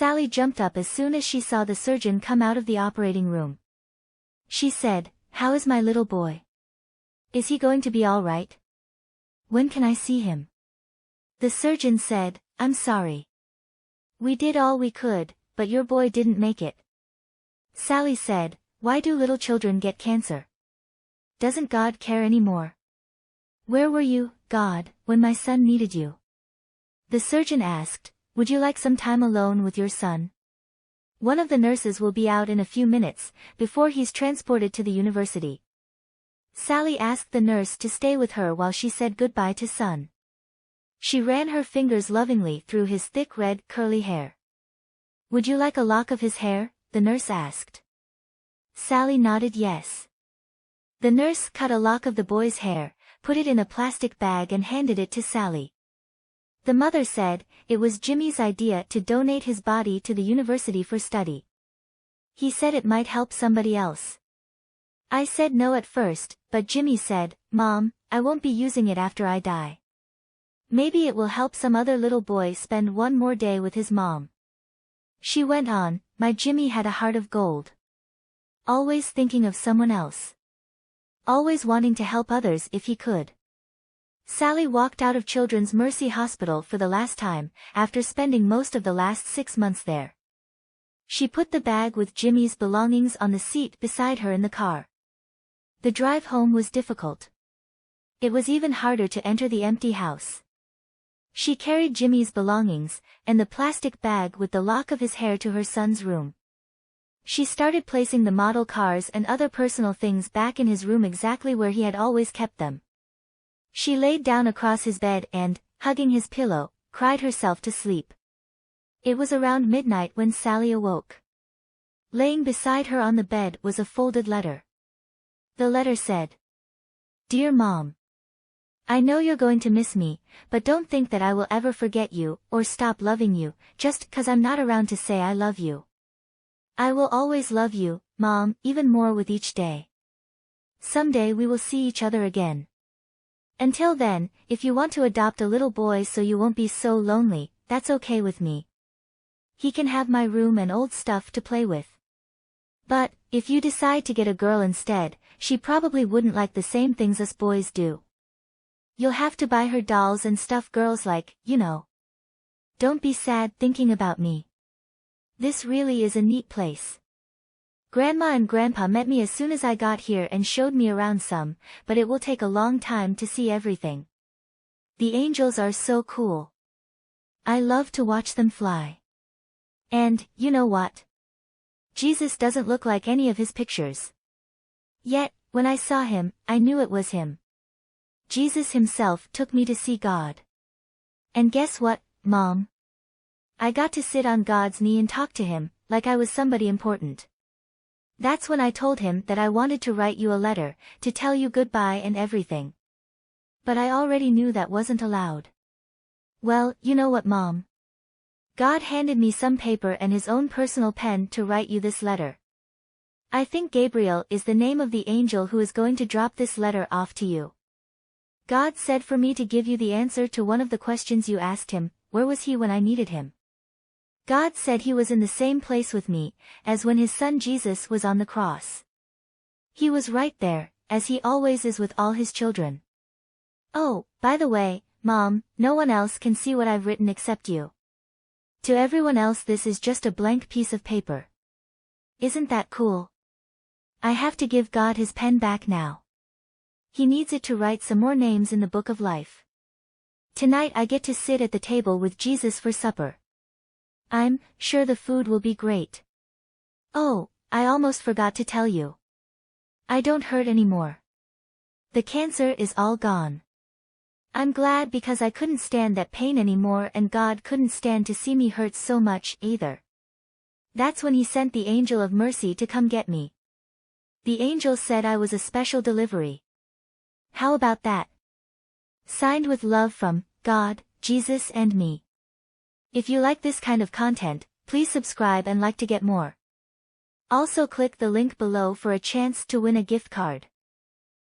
Sally jumped up as soon as she saw the surgeon come out of the operating room. She said, "How is my little boy? Is he going to be all right? When can I see him?" The surgeon said, "I'm sorry. We did all we could, but your boy didn't make it." Sally said, "Why do little children get cancer? Doesn't God care anymore? Where were you, God, when my son needed you?" The surgeon asked, "Would you like some time alone with your son? One of the nurses will be out in a few minutes, before he's transported to the university." Sally asked the nurse to stay with her while she said goodbye to son. She ran her fingers lovingly through his thick red curly hair. "Would you like a lock of his hair?" the nurse asked. Sally nodded yes. The nurse cut a lock of the boy's hair, put it in a plastic bag and handed it to Sally. The mother said, it was Jimmy's idea to donate his body to the university for study. He said it might help somebody else. I said no at first, but Jimmy said, "Mom, I won't be using it after I die. Maybe it will help some other little boy spend one more day with his mom." She went on, "My Jimmy had a heart of gold. Always thinking of someone else. Always wanting to help others if he could." Sally walked out of Children's Mercy Hospital for the last time, after spending most of the last 6 months there. She put the bag with Jimmy's belongings on the seat beside her in the car. The drive home was difficult. It was even harder to enter the empty house. She carried Jimmy's belongings, and the plastic bag with the lock of his hair to her son's room. She started placing the model cars and other personal things back in his room exactly where he had always kept them. She laid down across his bed and, hugging his pillow, cried herself to sleep. It was around midnight when Sally awoke. Laying beside her on the bed was a folded letter. The letter said, "Dear Mom, I know you're going to miss me, but don't think that I will ever forget you, or stop loving you, just 'cause I'm not around to say I love you. I will always love you, Mom, even more with each day. Someday we will see each other again. Until then, if you want to adopt a little boy so you won't be so lonely, that's okay with me. He can have my room and old stuff to play with. But, if you decide to get a girl instead, she probably wouldn't like the same things us boys do. You'll have to buy her dolls and stuff girls like, you know. Don't be sad thinking about me. This really is a neat place. Grandma and Grandpa met me as soon as I got here and showed me around some, but it will take a long time to see everything. The angels are so cool. I love to watch them fly. And, you know what? Jesus doesn't look like any of his pictures. Yet, when I saw him, I knew it was him. Jesus himself took me to see God. And guess what, Mom? I got to sit on God's knee and talk to him, like I was somebody important. That's when I told him that I wanted to write you a letter, to tell you goodbye and everything. But I already knew that wasn't allowed. Well, you know what, Mom? God handed me some paper and his own personal pen to write you this letter. I think Gabriel is the name of the angel who is going to drop this letter off to you. God said for me to give you the answer to one of the questions you asked him, where was he when I needed him? God said he was in the same place with me, as when his son Jesus was on the cross. He was right there, as he always is with all his children. Oh, by the way, Mom, no one else can see what I've written except you. To everyone else this is just a blank piece of paper. Isn't that cool? I have to give God his pen back now. He needs it to write some more names in the book of life. Tonight I get to sit at the table with Jesus for supper. I'm sure the food will be great. Oh, I almost forgot to tell you. I don't hurt anymore. The cancer is all gone. I'm glad because I couldn't stand that pain anymore and God couldn't stand to see me hurt so much either. That's when he sent the angel of mercy to come get me. The angel said I was a special delivery. How about that? Signed with love from God, Jesus and me. If you like this kind of content, please subscribe and like to get more. Also click the link below for a chance to win a gift card.